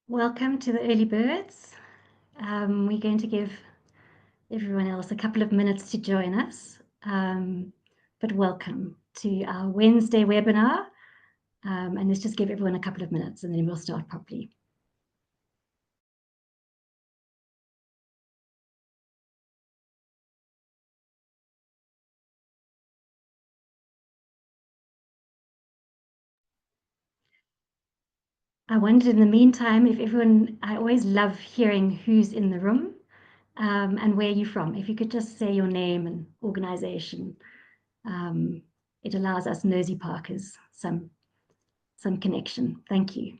Welcome to the early birds. We're going to give everyone else a couple of minutes to join us, but welcome to our Wednesday webinar. And let's just give everyone a couple of minutes and then we'll start properly. I wondered in the meantime if everyone, I always love hearing who's in the room and where you're from. If you could just say your name and organization, it allows us nosy Parkers some connection. Thank you.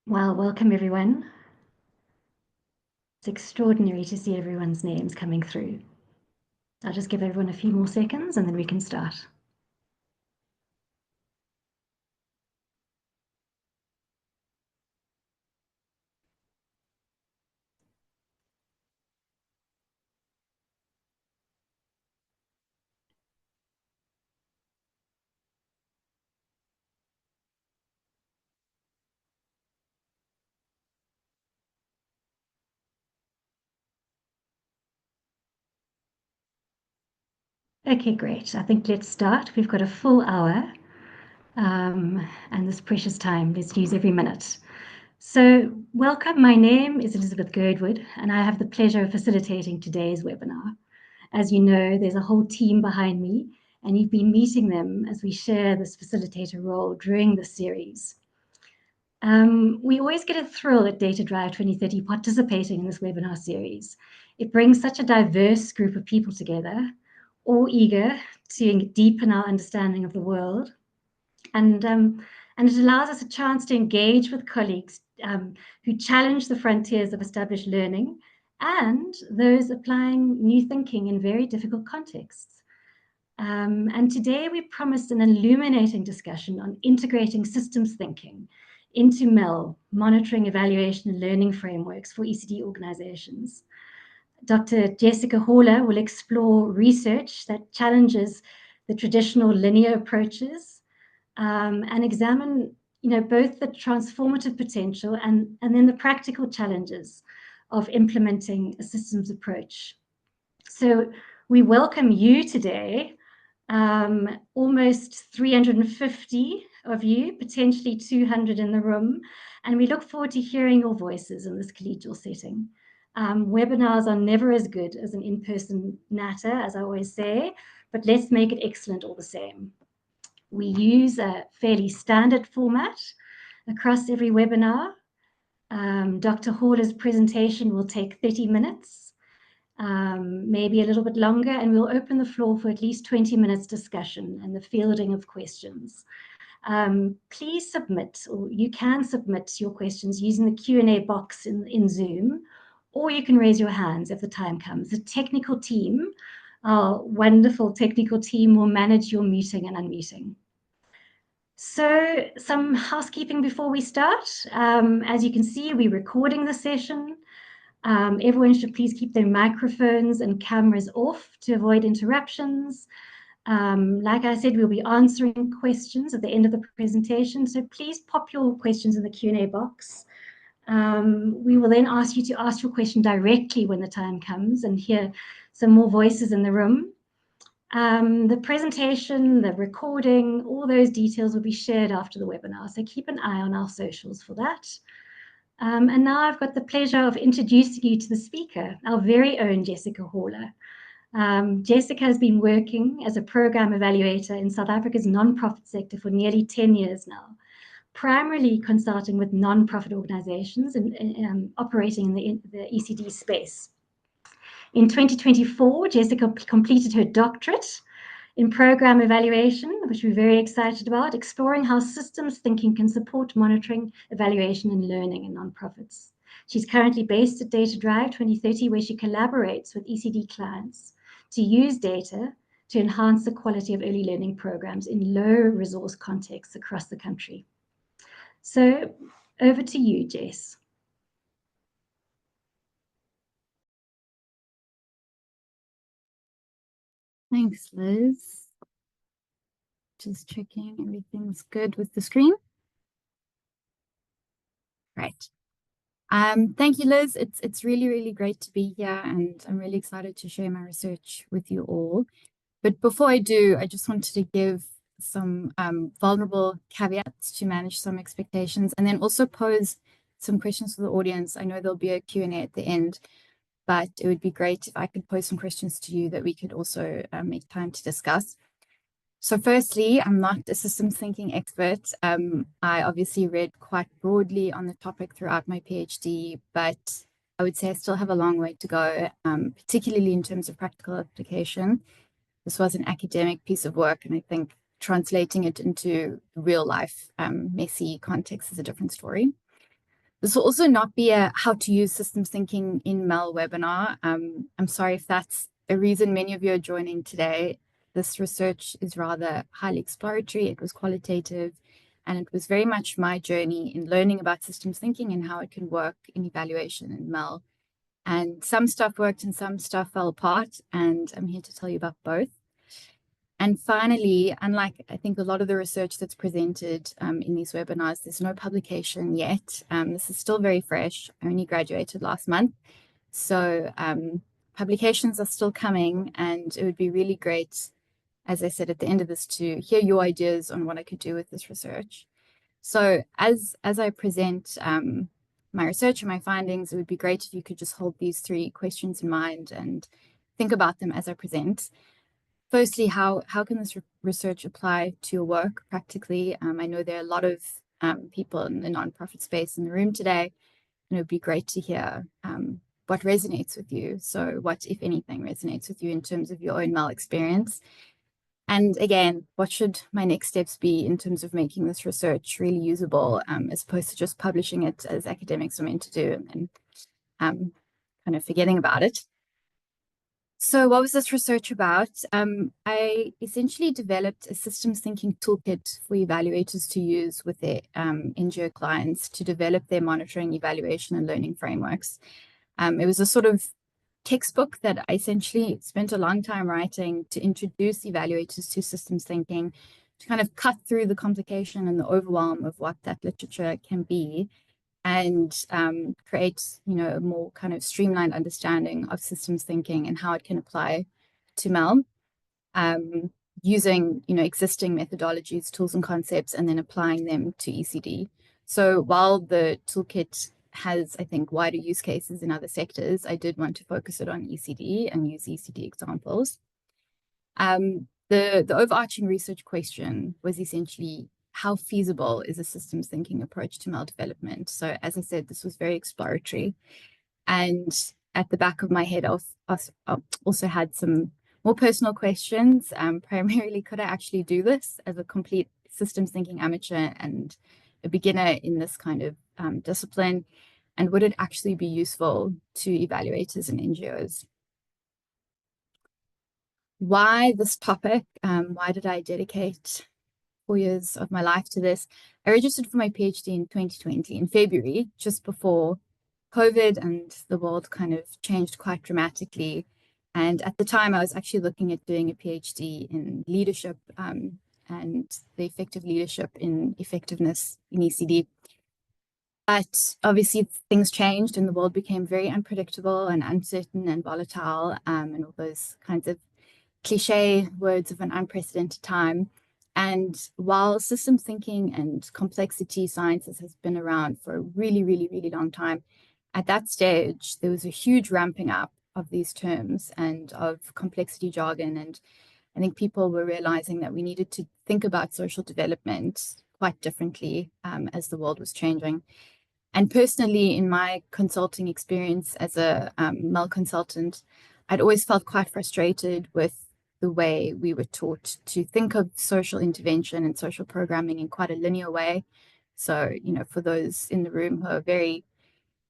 Well, welcome everyone. It's extraordinary to see everyone's names coming through. I'll just give everyone a few more seconds and then we can start. Okay, great. I think let's start. We've got a full hour and this precious time. Let's use every minute. So welcome. My name is Elizabeth Girdwood and I have the pleasure of facilitating today's webinar. As you know, there's a whole team behind me and you've been meeting them as we share this facilitator role during the series. We always get a thrill at Data Drive 2030 participating in this webinar series. It brings such a diverse group of people together, all eager to deepen our understanding of the world. And it allows us a chance to engage with colleagues who challenge the frontiers of established learning and those applying new thinking in very difficult contexts. And today we promised an illuminating discussion on integrating systems thinking into MEL, monitoring, evaluation, and learning frameworks for ECD organizations. Dr. Jessica Horler will explore research that challenges the traditional linear approaches and examine both the transformative potential and then the practical challenges of implementing a systems approach. So we welcome you today, almost 350 of you, potentially 200 in the room, and we look forward to hearing your voices in this collegial setting. Webinars are never as good as an in-person natter, as I always say, but let's make it excellent all the same. We use a fairly standard format across every webinar. Dr. Horler's presentation will take 30 minutes, maybe a little bit longer, and we'll open the floor for at least 20 minutes discussion and the fielding of questions. Please submit, or you can submit your questions using the Q&A box in Zoom, or you can raise your hands if the time comes. The technical team, our wonderful technical team, will manage your muting and unmuting. So some housekeeping before we start. As you can see, we're recording the session. Everyone should please keep their microphones and cameras off to avoid interruptions. Like I said, we'll be answering questions at the end of the presentation, so please pop your questions in the Q&A box. We will then ask you to ask your question directly when the time comes and hear some more voices in the room. The presentation, the recording, all those details will be shared after the webinar, so keep an eye on our socials for that. And now I've got the pleasure of introducing you to the speaker, our very own Jessica Horler. Jessica has been working as a program evaluator in South Africa's non-profit sector for nearly 10 years now, primarily consulting with non-profit organizations and operating in the ECD space. In 2024, Jessica completed her doctorate in program evaluation, which we're very excited about, exploring how systems thinking can support monitoring, evaluation, and learning in nonprofits. She's currently based at Data Drive 2030, where she collaborates with ECD clients to use data to enhance the quality of early learning programs in low resource contexts across the country. So over to you, Jess. Thanks, Liz. Just checking everything's good with the screen. Great. Thank you, Liz. It's really, really great to be here, and I'm really excited to share my research with you all. But before I do, I just wanted to give some vulnerable caveats to manage some expectations, and then also pose some questions for the audience. I know there'll be a Q&A at the end, but it would be great if I could pose some questions to you that we could also make time to discuss. So firstly, I'm not a systems thinking expert. I obviously read quite broadly on the topic throughout my PhD, but I would say I still have a long way to go, particularly in terms of practical application. This was an academic piece of work, and I think translating it into real life, messy context is a different story. This will also not be a how to use systems thinking in MEL webinar. I'm sorry if that's a reason many of you are joining today. This research is rather highly exploratory, it was qualitative, and it was very much my journey in learning about systems thinking and how it can work in evaluation in MEL. And some stuff worked and some stuff fell apart, and I'm here to tell you about both. And finally, unlike I think a lot of the research that's presented in these webinars, there's no publication yet. This is still very fresh. I only graduated last month. So publications are still coming, and it would be really great, as I said at the end of this, to hear your ideas on what I could do with this research. So as I present my research and my findings, it would be great if you could just hold these 3 questions in mind and think about them as I present. Firstly, how can this research apply to your work practically? I know there are a lot of people in the nonprofit space in the room today, and it would be great to hear what resonates with you. So what, if anything, resonates with you in terms of your own MEL experience? And again, what should my next steps be in terms of making this research really usable, as opposed to just publishing it as academics are meant to do and then kind of forgetting about it? So what was this research about? I essentially developed a systems thinking toolkit for evaluators to use with their NGO clients to develop their monitoring, evaluation, and learning frameworks. It was a sort of textbook that I essentially spent a long time writing to introduce evaluators to systems thinking, to kind of cut through the complication and the overwhelm of what that literature can be, and create, a more kind of streamlined understanding of systems thinking and how it can apply to MEL, using, existing methodologies, tools, and concepts, and then applying them to ECD. So while the toolkit has, I think, wider use cases in other sectors, I did want to focus it on ECD and use ECD examples. The overarching research question was essentially, how feasible is a systems thinking approach to MEL development? So as I said, this was very exploratory. And at the back of my head, I also had some more personal questions. Primarily, could I actually do this as a complete systems thinking amateur and a beginner in this kind of discipline? And would it actually be useful to evaluators and NGOs? Why this topic? Why did I dedicate 4 years of my life to this? I registered for my PhD in 2020, in February, just before COVID and the world kind of changed quite dramatically. And at the time, I was actually looking at doing a PhD in leadership and the effective leadership in effectiveness in ECD. But obviously things changed and the world became very unpredictable and uncertain and volatile, and all those kinds of cliche words of an unprecedented time. And while systems thinking and complexity sciences has been around for a really, really, really long time, at that stage, there was a huge ramping up these terms and of complexity jargon. And I think people were realizing that we needed to think about social development quite differently as the world was changing. And personally, in my consulting experience as a MEL consultant, I'd always felt quite frustrated with the way we were taught to think of social intervention and social programming in quite a linear way. So, for those in the room who are very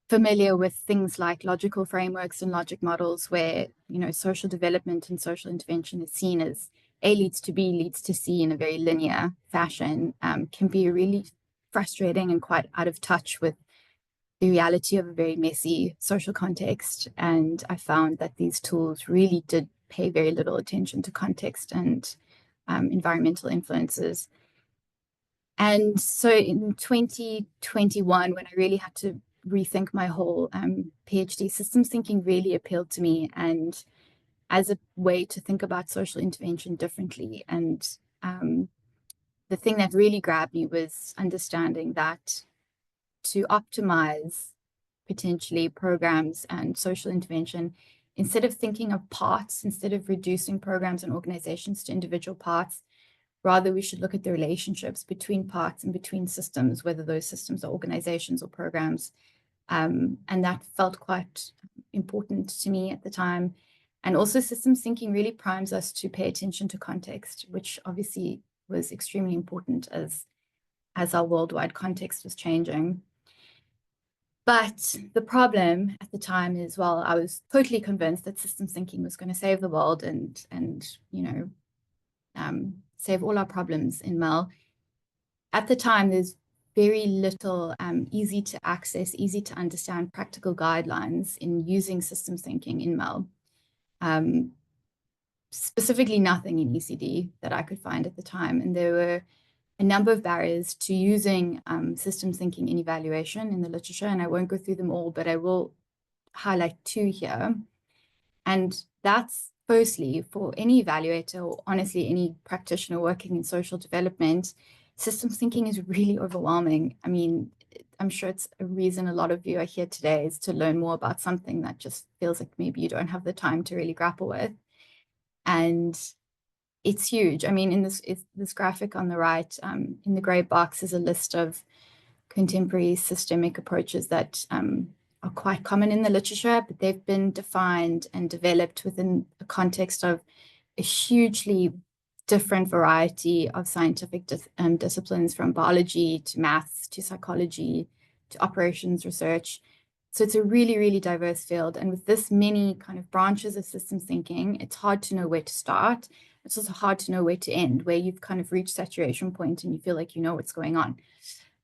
familiar with things like logical frameworks and logic models, where, social development and social intervention is seen as A leads to B leads to C in a very linear fashion, can be really frustrating and quite out of touch with the reality of a very messy social context. And I found that these tools really did pay very little attention to context and environmental influences. And so in 2021, when I really had to rethink my whole PhD, systems thinking really appealed to me, and as a way to think about social intervention differently. And the thing that really grabbed me was understanding that to optimize potentially programs and social intervention, instead of thinking of parts, instead of reducing programs and organizations to individual parts, rather we should look at the relationships between parts and between systems, whether those systems are organizations or programs. And that felt quite important to me at the time. And also systems thinking really primes us to pay attention to context, which obviously was extremely important as our worldwide context was changing. But the problem at the time is, well, I was totally convinced that systems thinking was going to save the world and save all our problems in MEL. At the time, there's very little easy to access, easy to understand practical guidelines in using systems thinking in MEL. Specifically nothing in ECD that I could find at the time. And there were a number of barriers to using systems thinking in evaluation in the literature, and I won't go through them all, but I will highlight two here. And that's firstly, for any evaluator or honestly any practitioner working in social development, systems thinking is really overwhelming. I mean, I'm sure it's a reason a lot of you are here today is to learn more about something that just feels like maybe you don't have the time to really grapple with. And it's huge. I mean, in this graphic on the right, in the gray box is a list of contemporary systemic approaches that are quite common in the literature, but they've been defined and developed within a context of a hugely different variety of scientific disciplines, from biology to maths to psychology to operations research. So it's a really, really diverse field. And with this many kind of branches of systems thinking, it's hard to know where to start. It's also hard to know where to end, where you've kind of reached saturation point and you feel like you know what's going on.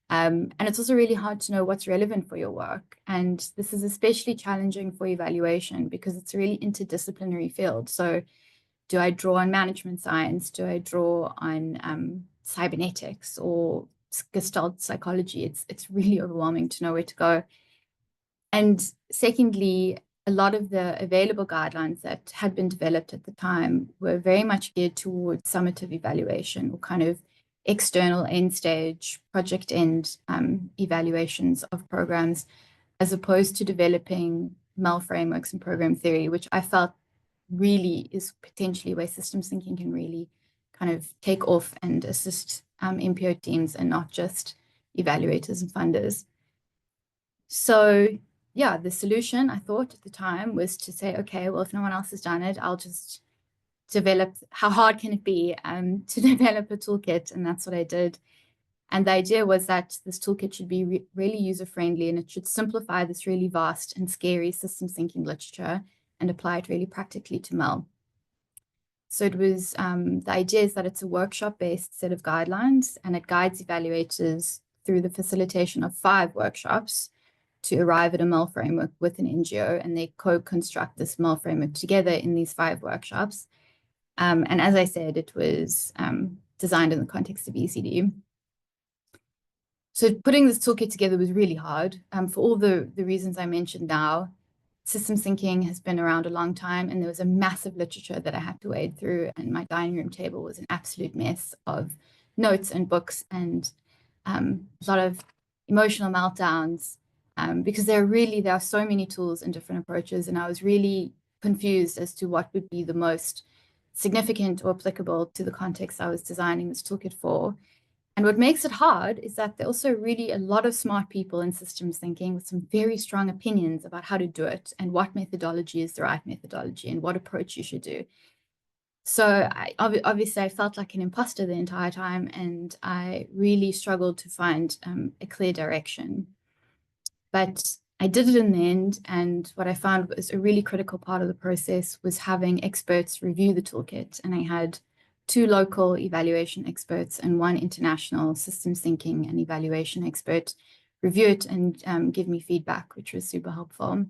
And it's also really hard to know what's relevant for your work. And this is especially challenging for evaluation because it's a really interdisciplinary field. So do I draw on management science? Do I draw on cybernetics or Gestalt psychology? It's really overwhelming to know where to go. And secondly, a lot of the available guidelines that had been developed at the time were very much geared towards summative evaluation, or kind of external end stage project end evaluations of programs, as opposed to developing MEL frameworks and program theory, which I felt really is potentially where systems thinking can really kind of take off and assist MPO teams and not just evaluators and funders. So yeah, the solution, I thought at the time, was to say, okay, well, if no one else has done it, I'll just develop, how hard can it be to develop a toolkit? And that's what I did. And the idea was that this toolkit should be really user-friendly, and it should simplify this really vast and scary systems thinking literature and apply it really practically to MEL. So it was, the idea is that it's a workshop-based set of guidelines, and it guides evaluators through the facilitation of 5 workshops to arrive at a MEL framework with an NGO, and they co-construct this MEL framework together in these 5 workshops. And as I said, it was designed in the context of ECD. So putting this toolkit together was really hard for all the reasons I mentioned now. Systems thinking has been around a long time, and there was a massive literature that I had to wade through, and my dining room table was an absolute mess of notes and books and a lot of emotional meltdowns because there are so many tools and different approaches, and I was really confused as to what would be the most significant or applicable to the context I was designing this toolkit for. And what makes it hard is that there are also really a lot of smart people in systems thinking with some very strong opinions about how to do it and what methodology is the right methodology and what approach you should do. So obviously I felt like an imposter the entire time, and I really struggled to find a clear direction. But I did it in the end, and what I found was a really critical part of the process was having experts review the toolkit. And I had 2 local evaluation experts and 1 international systems thinking and evaluation expert review it and give me feedback, which was super helpful.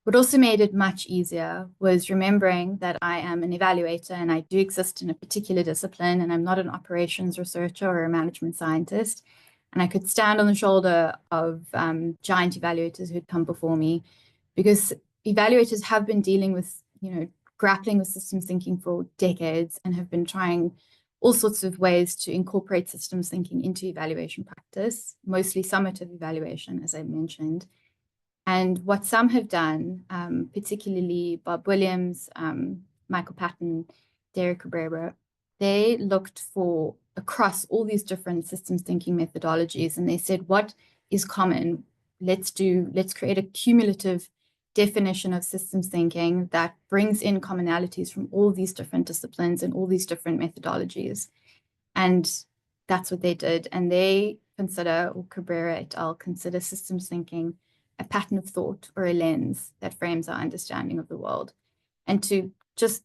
What also made it much easier was remembering that I am an evaluator and I do exist in a particular discipline, and I'm not an operations researcher or a management scientist. And I could stand on the shoulder of giant evaluators who'd come before me, because evaluators have been dealing with, grappling with systems thinking for decades and have been trying all sorts of ways to incorporate systems thinking into evaluation practice, mostly summative evaluation, as I mentioned. And what some have done, particularly Bob Williams, Michael Patton, Derek Cabrera, they looked for across all these different systems thinking methodologies, and they said, what is common? Let's create a cumulative definition of systems thinking that brings in commonalities from all these different disciplines and all these different methodologies. And that's what they did. And they consider, or Cabrera et al. Consider systems thinking a pattern of thought or a lens that frames our understanding of the world. And to just,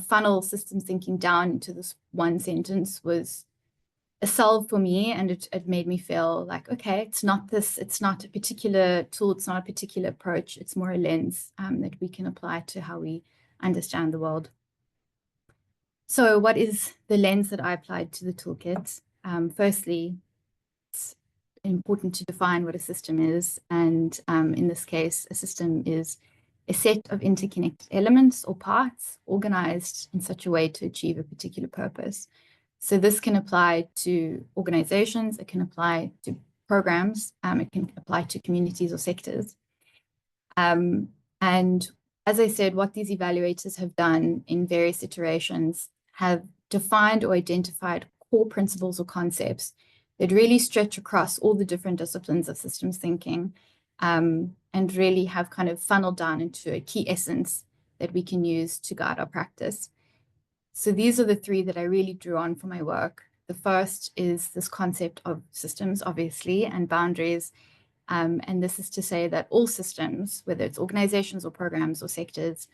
funnel systems thinking down into this one sentence was a solve for me. And it made me feel like, okay, it's not a particular tool, it's not a particular approach, it's more a lens that we can apply to how we understand the world. So what is the lens that I applied to the toolkit? Firstly, it's important to define what a system is. And in this case, a system is a set of interconnected elements or parts organized in such a way to achieve a particular purpose. So this can apply to organizations, it can apply to programs, it can apply to communities or sectors. And as I said, what these evaluators have done in various iterations have defined or identified core principles or concepts that really stretch across all the different disciplines of systems thinking, and really have kind of funneled down into a key essence that we can use to guide our practice. So these are the 3 that I really drew on for my work. The first is this concept of systems, obviously, and boundaries. And this is to say that all systems, whether it's organizations or programs or sectors,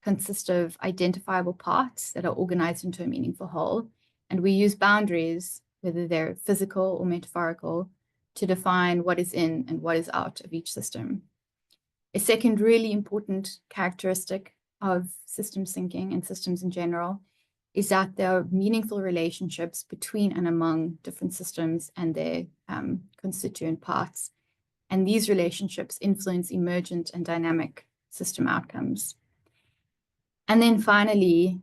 consist of identifiable parts that are organized into a meaningful whole. And we use boundaries, whether they're physical or metaphorical, to define what is in and what is out of each system. A second really important characteristic of systems thinking and systems in general is that there are meaningful relationships between and among different systems and their constituent parts. And these relationships influence emergent and dynamic system outcomes. And then finally,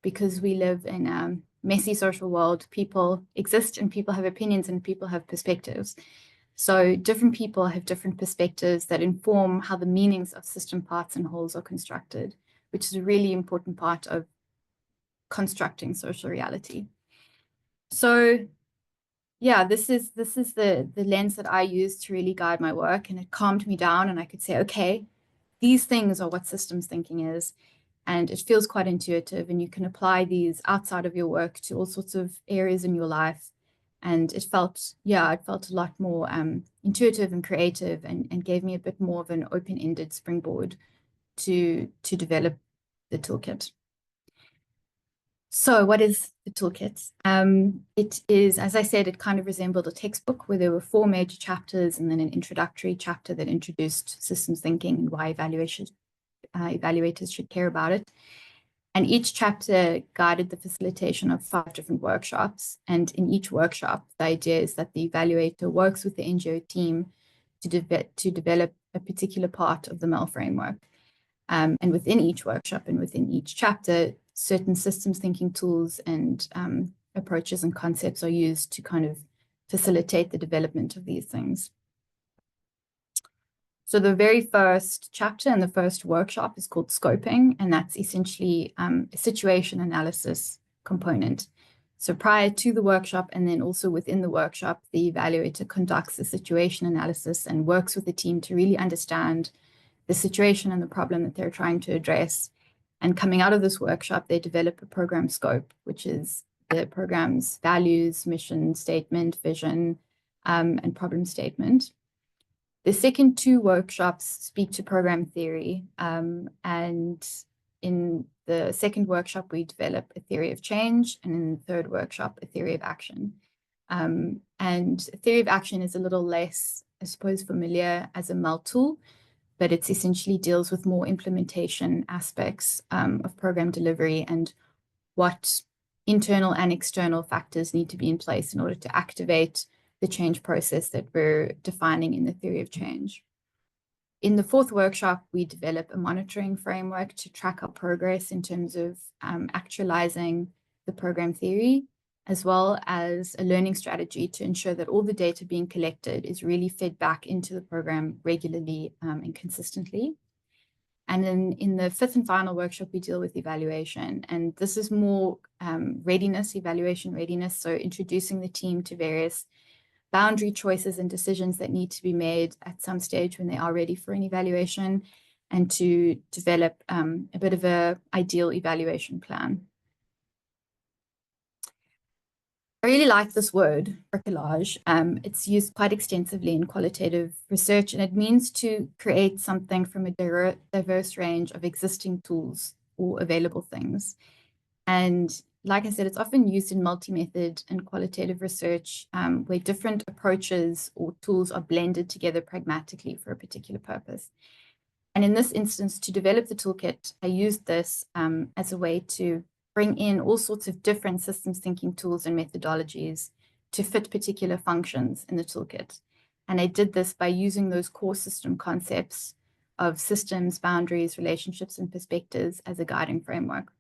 because we live in a messy social world, people exist and people have opinions and people have perspectives. So different people have different perspectives that inform how the meanings of system parts and wholes are constructed, which is a really important part of constructing social reality. So yeah, this is the lens that I use to really guide my work, and it calmed me down, and I could say, okay, these things are what systems thinking is, and it feels quite intuitive, and you can apply these outside of your work to all sorts of areas in your life. And it felt a lot more intuitive and creative, and gave me a bit more of an open-ended springboard to develop the toolkit. So what is the toolkit? It is, as I said, it kind of resembled a textbook where there were 4 major chapters and then an introductory chapter that introduced systems thinking and why evaluators should care about it. And each chapter guided the facilitation of 5 different workshops. And in each workshop, the idea is that the evaluator works with the NGO team to develop a particular part of the MEL framework. And within each workshop and within each chapter, certain systems thinking tools and approaches and concepts are used to kind of facilitate the development of these things. So the very first chapter and the first workshop is called scoping, and that's essentially a situation analysis component. So prior to the workshop and then also within the workshop, the evaluator conducts a situation analysis and works with the team to really understand the situation and the problem that they're trying to address. And coming out of this workshop, they develop a program scope, which is the program's values, mission statement, vision, and problem statement. The second two workshops speak to program theory, and in the second workshop, we develop a theory of change, and in the third workshop, a theory of action. And a theory of action is a little less, I suppose, familiar as a MEL tool, but it essentially deals with more implementation aspects of program delivery and what internal and external factors need to be in place in order to activate the change process that we're defining in the theory of change. In the fourth workshop, we develop a monitoring framework to track our progress in terms of actualizing the program theory, as well as a learning strategy to ensure that all the data being collected is really fed back into the program regularly and consistently. And then in the fifth and final workshop, we deal with evaluation. And this is more evaluation readiness. So introducing the team to various boundary choices and decisions that need to be made at some stage when they are ready for an evaluation, and to develop a bit of an ideal evaluation plan. I really like this word, bricolage. It's used quite extensively in qualitative research, and it means to create something from a diverse range of existing tools or available things. And like I said, it's often used in multi-method and qualitative research where different approaches or tools are blended together pragmatically for a particular purpose. And in this instance, to develop the toolkit, I used this as a way to bring in all sorts of different systems thinking tools and methodologies to fit particular functions in the toolkit. And I did this by using those core system concepts of systems, boundaries, relationships, and perspectives as a guiding framework.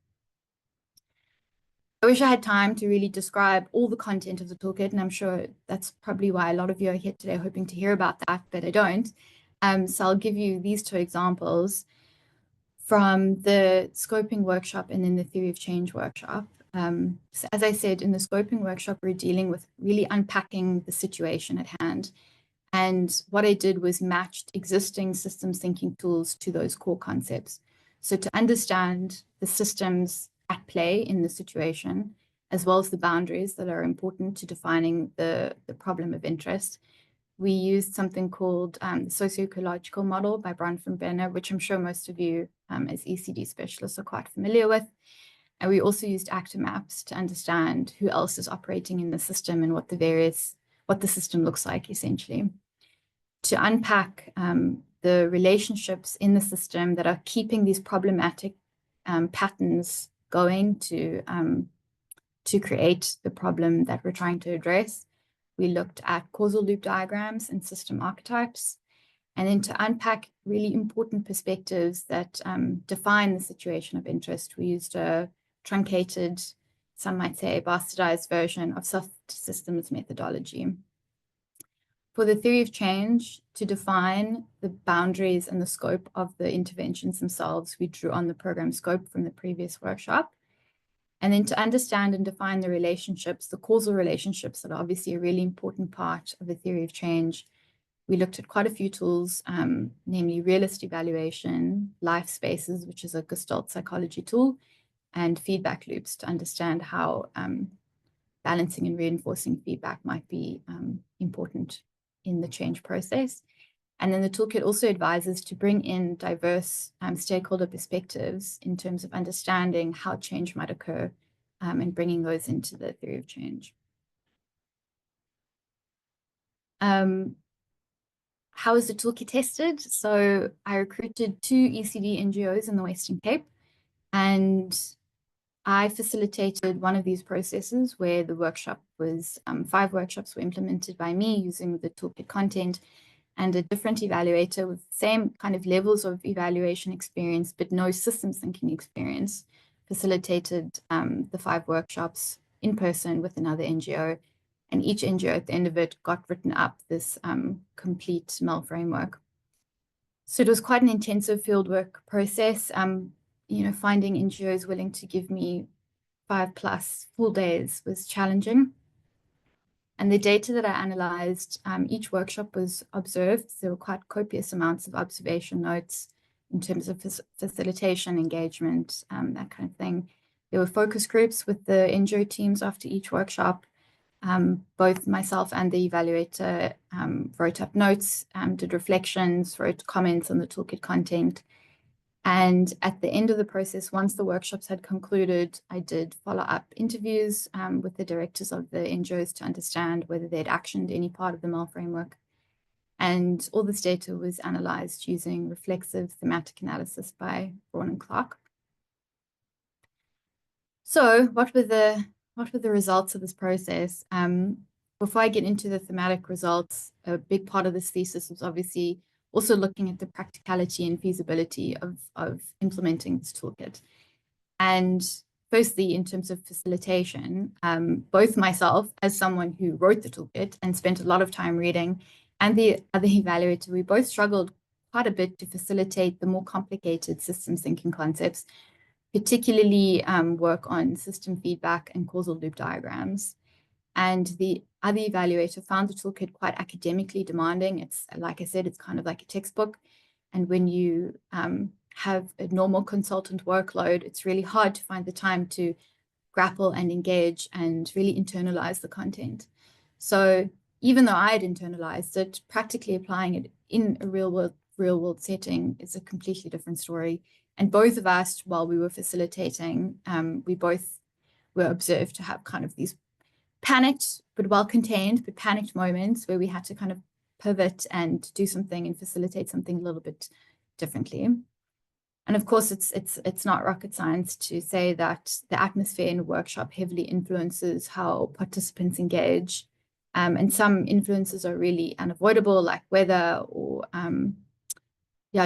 I wish I had time to really describe all the content of the toolkit, and I'm sure that's probably why a lot of you are here today hoping to hear about that, but I don't. So I'll give you these two examples from the scoping workshop and then the theory of change workshop. So as I said, in the scoping workshop, we're dealing with really unpacking the situation at hand. And what I did was matched existing systems thinking tools to those core concepts. So to understand the systems at play in the situation, as well as the boundaries that are important to defining the problem of interest, we used something called the socio-ecological model by Bronfenbrenner, which I'm sure most of you as ECD specialists are quite familiar with. And we also used actor maps to understand who else is operating in the system and what the system looks like, essentially. To unpack the relationships in the system that are keeping these problematic patterns going to create the problem that we're trying to address. We looked at causal loop diagrams and system archetypes, and then to unpack really important perspectives that define the situation of interest, we used a truncated, some might say a bastardized version of soft systems methodology. For the theory of change, to define the boundaries and the scope of the interventions themselves, we drew on the program scope from the previous workshop. And then to understand and define the relationships, the causal relationships that are obviously a really important part of the theory of change, we looked at quite a few tools, namely realist evaluation, life spaces, which is a Gestalt psychology tool, and feedback loops to understand how balancing and reinforcing feedback might be important in the change process. And then the toolkit also advises to bring in diverse stakeholder perspectives in terms of understanding how change might occur and bringing those into the theory of change. How is the toolkit tested? So I recruited 2 ECD NGOs in the Western Cape, and I facilitated one of these processes where the workshop was, 5 workshops were implemented by me using the toolkit content, and a different evaluator with the same kind of levels of evaluation experience, but no systems thinking experience, facilitated the 5 workshops in person with another NGO. And each NGO at the end of it got written up this complete MEL framework. So it was quite an intensive fieldwork process. Finding NGOs willing to give me 5+ full days was challenging. And the data that I analyzed, each workshop was observed. There were quite copious amounts of observation notes in terms of facilitation, engagement, that kind of thing. There were focus groups with the NGO teams after each workshop. Both myself and the evaluator wrote up notes, did reflections, wrote comments on the toolkit content. And at the end of the process, once the workshops had concluded, I did follow-up interviews with the directors of the NGOs to understand whether they'd actioned any part of the MEL framework. And all this data was analyzed using reflexive thematic analysis by Braun and Clark. So what were the results of this process? Before I get into the thematic results, a big part of this thesis was obviously also looking at the practicality and feasibility of implementing this toolkit. And firstly, in terms of facilitation, both myself as someone who wrote the toolkit and spent a lot of time reading, and the other evaluator, we both struggled quite a bit to facilitate the more complicated systems thinking concepts, particularly work on system feedback and causal loop diagrams. And the other evaluator found the toolkit quite academically demanding. It's, like I said, it's kind of like a textbook. And when you have a normal consultant workload, it's really hard to find the time to grapple and engage and really internalize the content. So even though I had internalized it, practically applying it in a real world setting is a completely different story. And both of us, while we were facilitating, we both were observed to have kind of these panicked, but well-contained, but panicked moments where we had to kind of pivot and do something and facilitate something a little bit differently. And of course, it's not rocket science to say that the atmosphere in a workshop heavily influences how participants engage. And some influences are really unavoidable, like weather or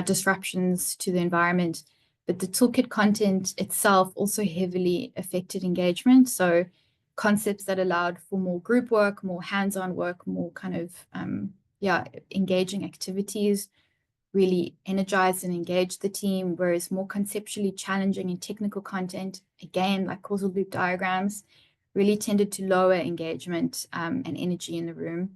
disruptions to the environment. But the toolkit content itself also heavily affected engagement. So concepts that allowed for more group work, more hands-on work, more kind of engaging activities really energized and engaged the team, whereas more conceptually challenging and technical content, again, like causal loop diagrams, really tended to lower engagement and energy in the room.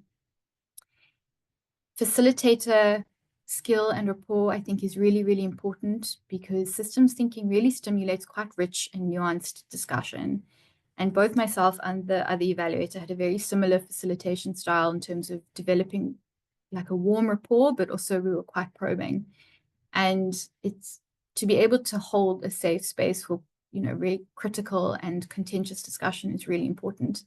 Facilitator skill and rapport, I think, is really, really important because systems thinking really stimulates quite rich and nuanced discussion. And both myself and the other evaluator had a very similar facilitation style in terms of developing like a warm rapport, but also we were quite probing. And it's to be able to hold a safe space for, really critical and contentious discussion is really important.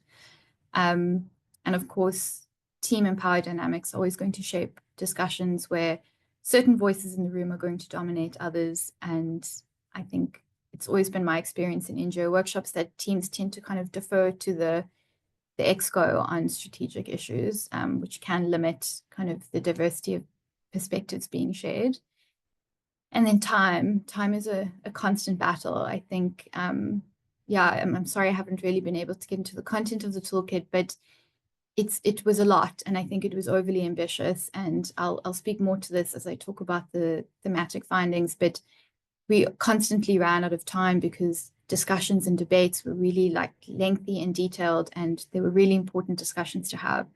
And of course, team and power dynamics are always going to shape discussions where certain voices in the room are going to dominate others. And I think it's always been my experience in NGO workshops that teams tend to kind of defer to the exco on strategic issues, which can limit kind of the diversity of perspectives being shared. And then time is a constant battle. I think, I'm sorry I haven't really been able to get into the content of the toolkit, but it was a lot, and I think it was overly ambitious. And I'll speak more to this as I talk about the thematic findings, but we constantly ran out of time because discussions and debates were really like lengthy and detailed, and they were really important discussions to have.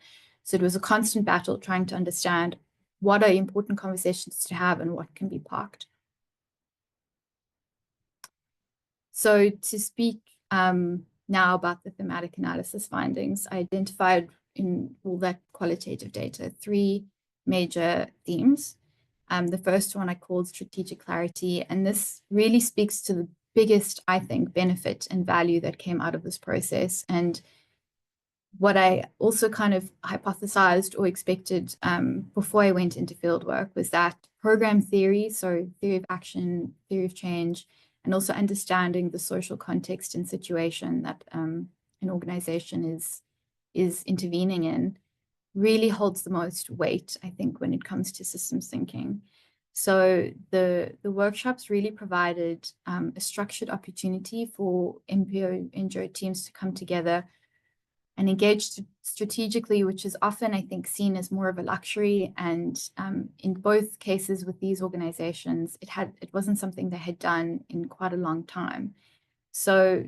So it was a constant battle trying to understand what are important conversations to have and what can be parked. So to speak now about the thematic analysis findings, I identified in all that qualitative data 3 major themes. The first one I called strategic clarity, and this really speaks to the biggest, I think, benefit and value that came out of this process. And what I also kind of hypothesized or expected before I went into fieldwork was that program theory, so theory of action, theory of change, and also understanding the social context and situation that an organization is intervening in really holds the most weight, I think, when it comes to systems thinking. So the workshops really provided a structured opportunity for NGO teams to come together and engage strategically, which is often, I think, seen as more of a luxury. And in both cases with these organizations, it wasn't something they had done in quite a long time. So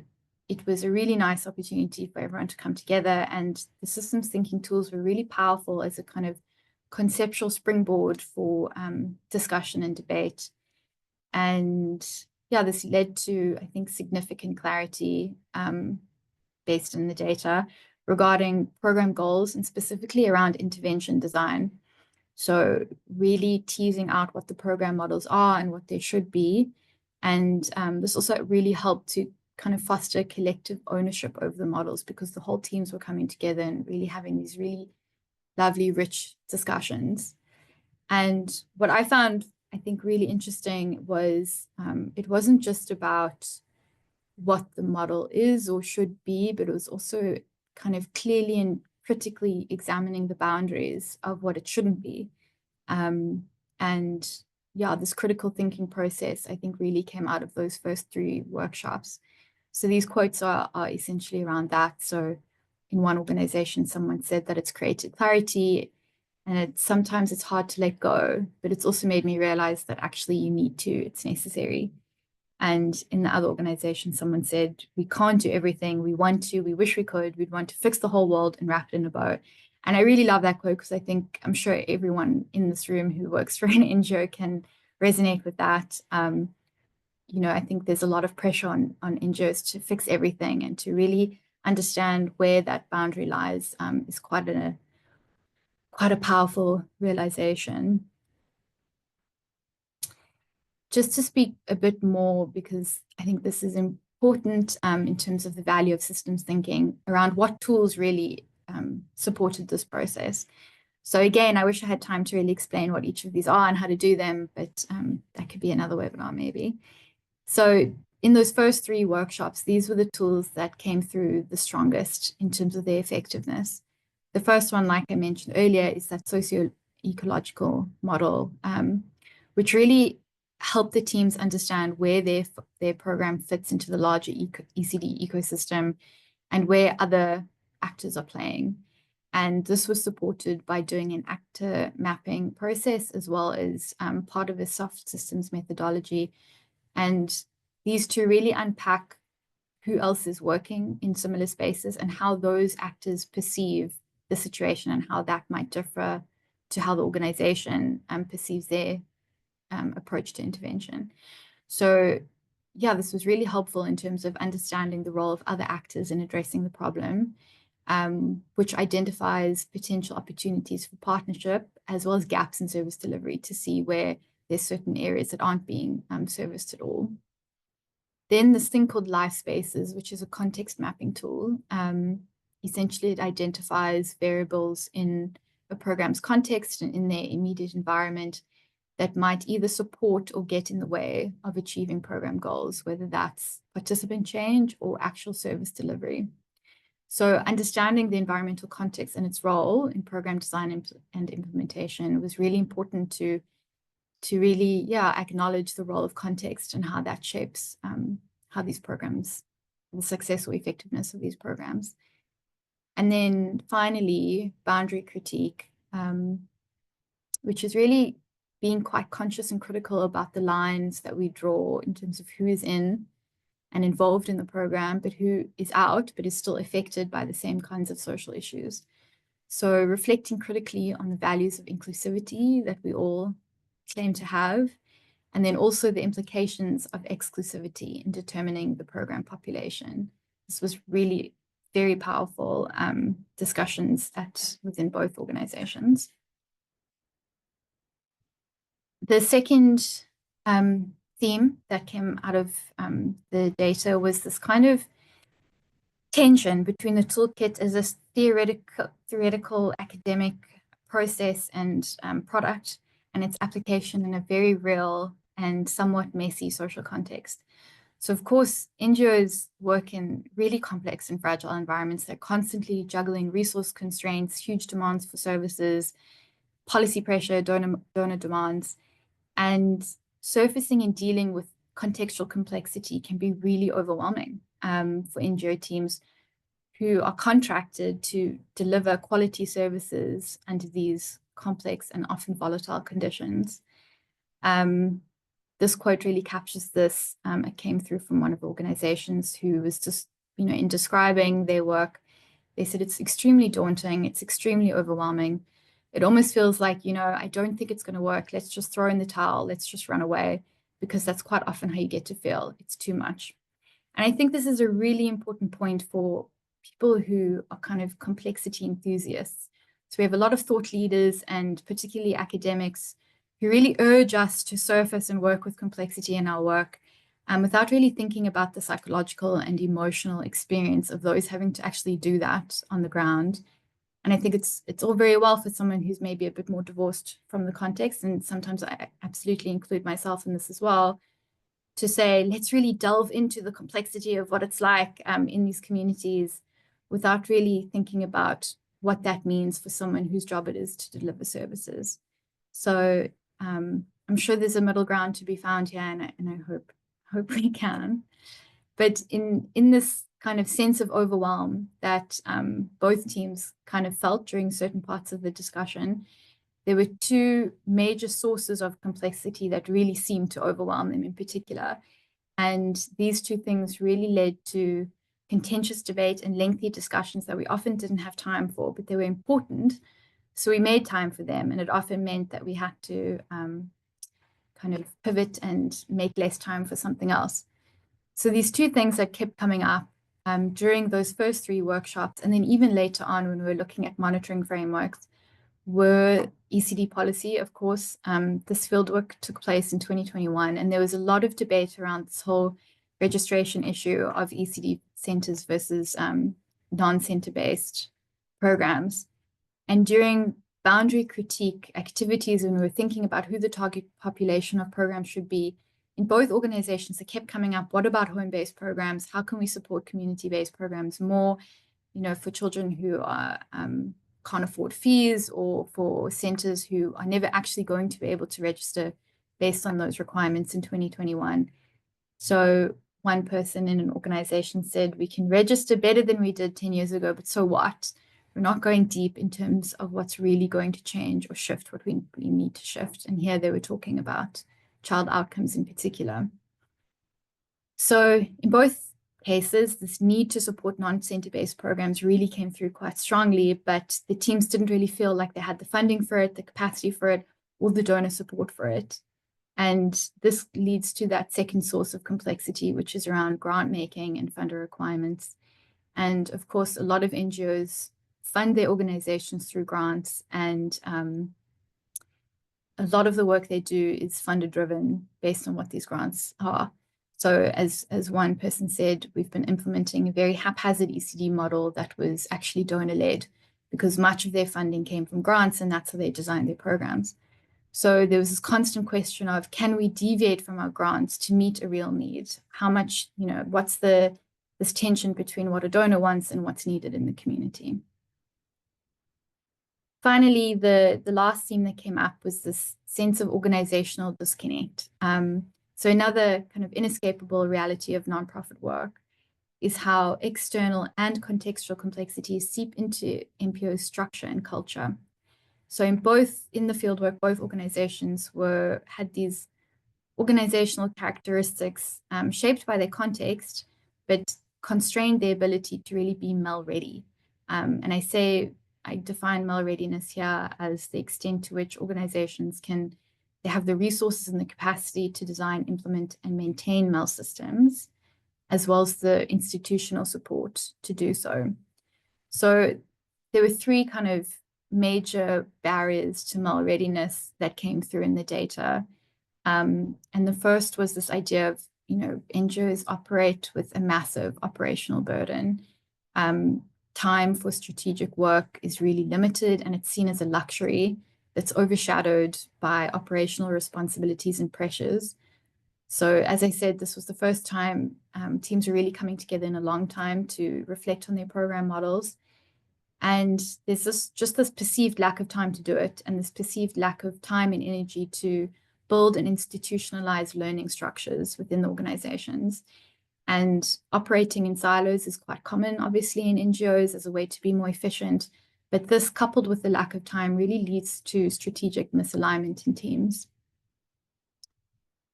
it was a really nice opportunity for everyone to come together, and the systems thinking tools were really powerful as a kind of conceptual springboard for discussion and debate. And yeah, this led to, I think, significant clarity based on the data regarding program goals and specifically around intervention design. So really teasing out what the program models are and what they should be. And this also really helped to kind of foster collective ownership over the models, because the whole teams were coming together and really having these really lovely, rich discussions. And what I found, I think, really interesting was it wasn't just about what the model is or should be, but it was also kind of clearly and critically examining the boundaries of what it shouldn't be. And yeah, this critical thinking process, I think, really came out of those first 3 workshops. So these quotes are essentially around that. So in one organization, someone said that it's created clarity, and sometimes it's hard to let go, but it's also made me realize that actually you need to, it's necessary. And in the other organization, someone said, we can't do everything. We want to, we wish we could, we'd want to fix the whole world and wrap it in a bow. And I really love that quote, because I'm sure everyone in this room who works for an NGO can resonate with that. I think there's a lot of pressure on NGOs to fix everything, and to really understand where that boundary lies is quite a powerful realization. Just to speak a bit more, because I think this is important in terms of the value of systems thinking around what tools really supported this process. So again, I wish I had time to really explain what each of these are and how to do them, but that could be another webinar maybe. So in those first 3 workshops, these were the tools that came through the strongest in terms of their effectiveness. The first one, like I mentioned earlier, is that socio-ecological model, which really helped the teams understand where their program fits into the larger ECD ecosystem and where other actors are playing. And this was supported by doing an actor mapping process, as well as part of a soft systems methodology. And these 2 really unpack who else is working in similar spaces and how those actors perceive the situation, and how that might differ to how the organization perceives their approach to intervention. So yeah, this was really helpful in terms of understanding the role of other actors in addressing the problem, which identifies potential opportunities for partnership, as well as gaps in service delivery, to see where there's certain areas that aren't being serviced at all. Then this thing called life spaces, which is a context mapping tool. Essentially, it identifies variables in a program's context and in their immediate environment that might either support or get in the way of achieving program goals, whether that's participant change or actual service delivery. So understanding the environmental context and its role in program design and implementation was really important to really, acknowledge the role of context and how that shapes how these programs, the success or effectiveness of these programs. And then finally, boundary critique, which is really being quite conscious and critical about the lines that we draw in terms of who is in and involved in the program, but who is out, but is still affected by the same kinds of social issues. So reflecting critically on the values of inclusivity that we all claim to have, and then also the implications of exclusivity in determining the program population. This was really very powerful discussions within both organizations. The second theme that came out of the data was this kind of tension between the toolkit as a theoretical academic process and product, and its application in a very real and somewhat messy social context. So of course, NGOs work in really complex and fragile environments. They're constantly juggling resource constraints, huge demands for services, policy pressure, donor demands, and surfacing and dealing with contextual complexity can be really overwhelming for NGO teams who are contracted to deliver quality services under these complex and often volatile conditions. This quote really captures this. It came through from one of the organizations who was just, in describing their work, they said it's extremely daunting, it's extremely overwhelming. It almost feels like, I don't think it's going to work. Let's just throw in the towel. Let's just run away, because that's quite often how you get to feel. It's too much. And I think this is a really important point for people who are kind of complexity enthusiasts. So we have a lot of thought leaders and particularly academics who really urge us to surface and work with complexity in our work, without really thinking about the psychological and emotional experience of those having to actually do that on the ground. And I think it's all very well for someone who's maybe a bit more divorced from the context, and sometimes I absolutely include myself in this as well, to say, let's really delve into the complexity of what it's like in these communities, without really thinking about what that means for someone whose job it is to deliver services. So I'm sure there's a middle ground to be found here, and I hope we can. But in this kind of sense of overwhelm that both teams kind of felt during certain parts of the discussion, there were two major sources of complexity that really seemed to overwhelm them in particular. And these two things really led to contentious debate and lengthy discussions that we often didn't have time for, but they were important. So we made time for them, and it often meant that we had to kind of pivot and make less time for something else. So these two things that kept coming up during those first three workshops, and then even later on when we were looking at monitoring frameworks, were ECD policy, of course. This fieldwork took place in 2021, and there was a lot of debate around this whole registration issue of ECD centers versus non-center-based programs. And during boundary critique activities, when we were thinking about who the target population of programs should be, in both organizations, it kept coming up, what about home-based programs? How can we support community-based programs more, for children who are can't afford fees, or for centers who are never actually going to be able to register based on those requirements in 2021. So one person in an organization said, we can register better than we did 10 years ago, but so what? We're not going deep in terms of what's really going to change or shift what we need to shift. And here they were talking about child outcomes in particular. So in both cases, this need to support non-center-based programs really came through quite strongly, but the teams didn't really feel like they had the funding for it, the capacity for it, or the donor support for it. And this leads to that second source of complexity, which is around grant making and funder requirements. And of course, a lot of NGOs fund their organizations through grants, and a lot of the work they do is funder driven based on what these grants are. So as one person said, we've been implementing a very haphazard ECD model that was actually donor-led, because much of their funding came from grants, and that's how they designed their programs. So there was this constant question of, can we deviate from our grants to meet a real need? How much, what's this tension between what a donor wants and what's needed in the community? Finally, the last theme that came up was this sense of organizational disconnect. So another kind of inescapable reality of nonprofit work is how external and contextual complexities seep into NPO's structure and culture. So in the fieldwork, both organizations had these organizational characteristics shaped by their context, but constrained their ability to really be MEL ready. And I define MEL readiness here as the extent to which organizations they have the resources and the capacity to design, implement, and maintain MEL systems, as well as the institutional support to do so. So there were three kind of major barriers to MEL readiness that came through in the data. And the first was this idea of, NGOs operate with a massive operational burden. Time for strategic work is really limited, and it's seen as a luxury that's overshadowed by operational responsibilities and pressures. So as I said, this was the first time teams were really coming together in a long time to reflect on their program models. And there's just this perceived lack of time to do it, and this perceived lack of time and energy to build and institutionalize learning structures within the organizations. And operating in silos is quite common, obviously, in NGOs as a way to be more efficient. But this, coupled with the lack of time, really leads to strategic misalignment in teams.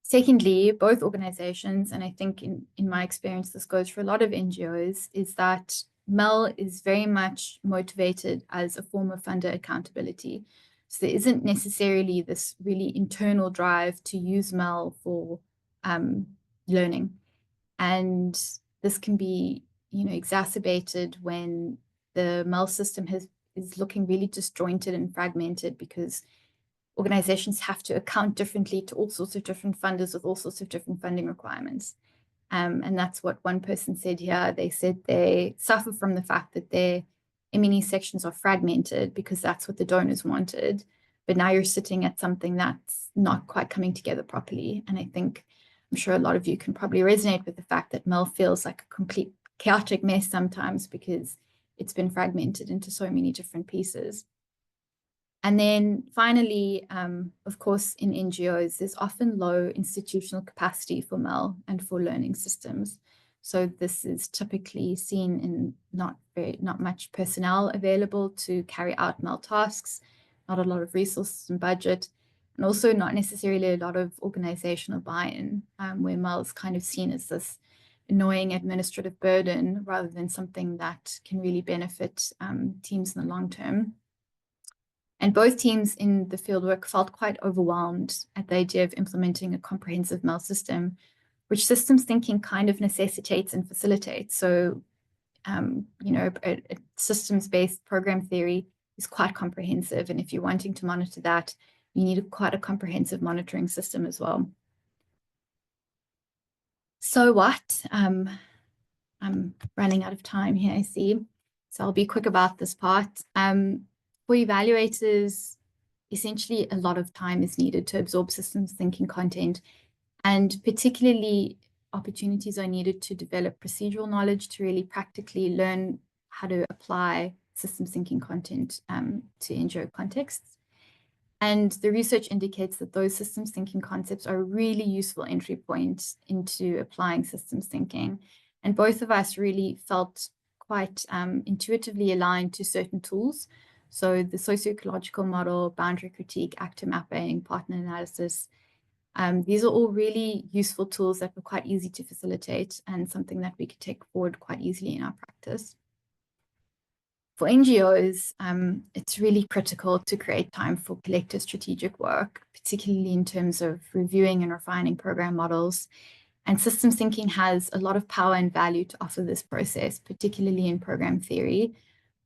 Secondly, both organizations, and I think in my experience, this goes for a lot of NGOs, is that MEL is very much motivated as a form of funder accountability. So there isn't necessarily this really internal drive to use MEL for learning. And this can be, exacerbated when the MEL system is looking really disjointed and fragmented, because organizations have to account differently to all sorts of different funders with all sorts of different funding requirements. And that's what one person said here. They said they suffer from the fact that their M&E sections are fragmented because that's what the donors wanted. But now you're sitting at something that's not quite coming together properly. And I'm sure a lot of you can probably resonate with the fact that MEL feels like a complete chaotic mess sometimes because it's been fragmented into so many different pieces. And then finally, of course, in NGOs, there's often low institutional capacity for MEL and for learning systems. So this is typically seen in not much personnel available to carry out MEL tasks, not a lot of resources and budget, and also not necessarily a lot of organizational buy-in, where MEL is kind of seen as this annoying administrative burden rather than something that can really benefit teams in the long term. And both teams in the fieldwork felt quite overwhelmed at the idea of implementing a comprehensive MEL system, which systems thinking kind of necessitates and facilitates. So, a systems-based program theory is quite comprehensive. And if you're wanting to monitor that, you need quite a comprehensive monitoring system as well. So what? I'm running out of time here, I see. So I'll be quick about this part. For evaluators, essentially a lot of time is needed to absorb systems thinking content, and particularly opportunities are needed to develop procedural knowledge to really practically learn how to apply systems thinking content to NGO contexts. And the research indicates that those systems thinking concepts are a really useful entry point into applying systems thinking. And both of us really felt quite intuitively aligned to certain tools. So the socio-ecological model, boundary critique, actor mapping, partner analysis, these are all really useful tools that were quite easy to facilitate and something that we could take forward quite easily in our practice. For NGOs, it's really critical to create time for collective strategic work, particularly in terms of reviewing and refining program models. And systems thinking has a lot of power and value to offer this process, particularly in program theory,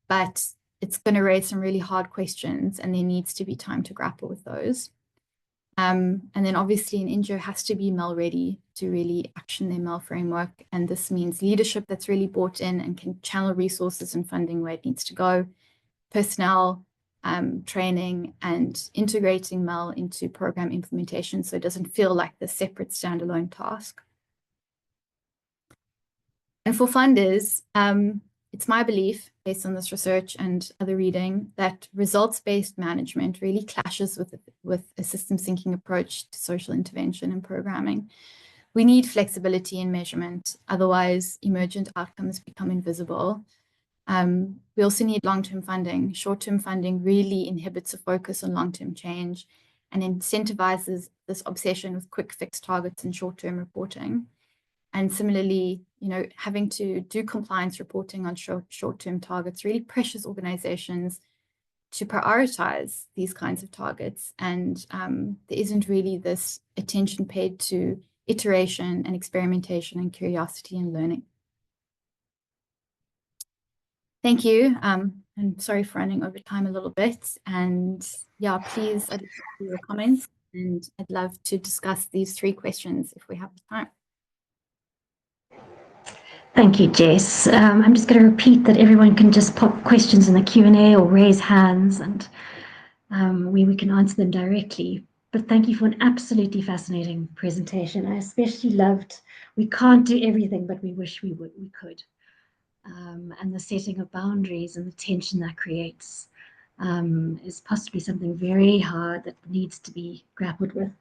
but it's going to raise some really hard questions, and there needs to be time to grapple with those. And then obviously an NGO has to be MEL ready to really action their MEL framework. And this means leadership that's really bought in and can channel resources and funding where it needs to go, personnel, training, and integrating MEL into program implementation so it doesn't feel like the separate standalone task. And for funders, it's my belief, based on this research and other reading, that results-based management really clashes with a systems thinking approach to social intervention and programming. We need flexibility in measurement, otherwise emergent outcomes become invisible. We also need long-term funding. Short-term funding really inhibits a focus on long-term change and incentivizes this obsession with quick fix targets and short-term reporting. And similarly, having to do compliance reporting on short-term targets really pressures organizations to prioritize these kinds of targets. And there isn't really this attention paid to iteration and experimentation and curiosity and learning. Thank you. I'm sorry for running over time a little bit. And yeah, please, I'd love to hear your comments, and I'd love to discuss these 3 questions if we have the time. Thank you, Jess. I'm just going to repeat that everyone can just pop questions in the Q&A or raise hands, and we can answer them directly. But thank you for an absolutely fascinating presentation. I especially loved, we can't do everything, but we wish we could. And the setting of boundaries and the tension that creates is possibly something very hard that needs to be grappled with.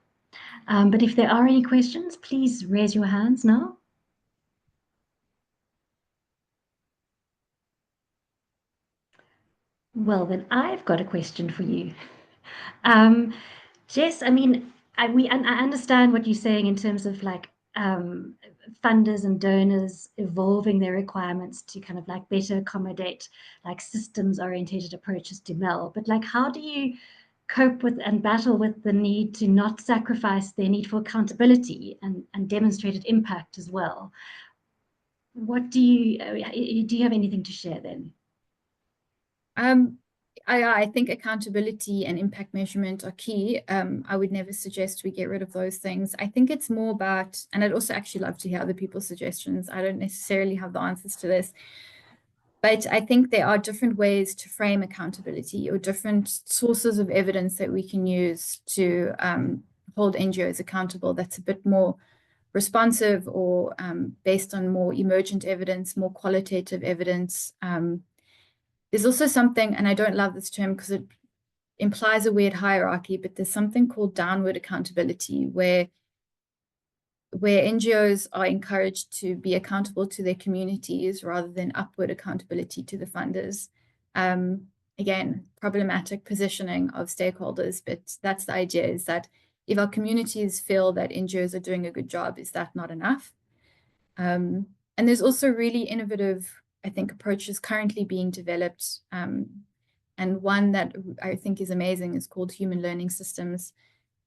But if there are any questions, please raise your hands now. Well, then I've got a question for you. Um, Jess, I mean, I understand what you're saying in terms of like funders and donors evolving their requirements to kind of like better accommodate like systems orientated approaches to MEL. But like, how do you cope with and battle with the need to not sacrifice their need for accountability and demonstrated impact as well? What do you have anything to share then? Um, I think accountability and impact measurement are key. I would never suggest we get rid of those things. I think it's more about, and I'd also actually love to hear other people's suggestions. I don't necessarily have the answers to this, but I think there are different ways to frame accountability or different sources of evidence that we can use to hold NGOs accountable that's a bit more responsive or based on more emergent evidence, more qualitative evidence. There's also something, and I don't love this term because it implies a weird hierarchy, but there's something called downward accountability where NGOs are encouraged to be accountable to their communities rather than upward accountability to the funders. Again, problematic positioning of stakeholders, but that's the idea, is that if our communities feel that NGOs are doing a good job, is that not enough? And there's also really innovative, I think, approaches currently being developed. And one that I think is amazing is called human learning systems.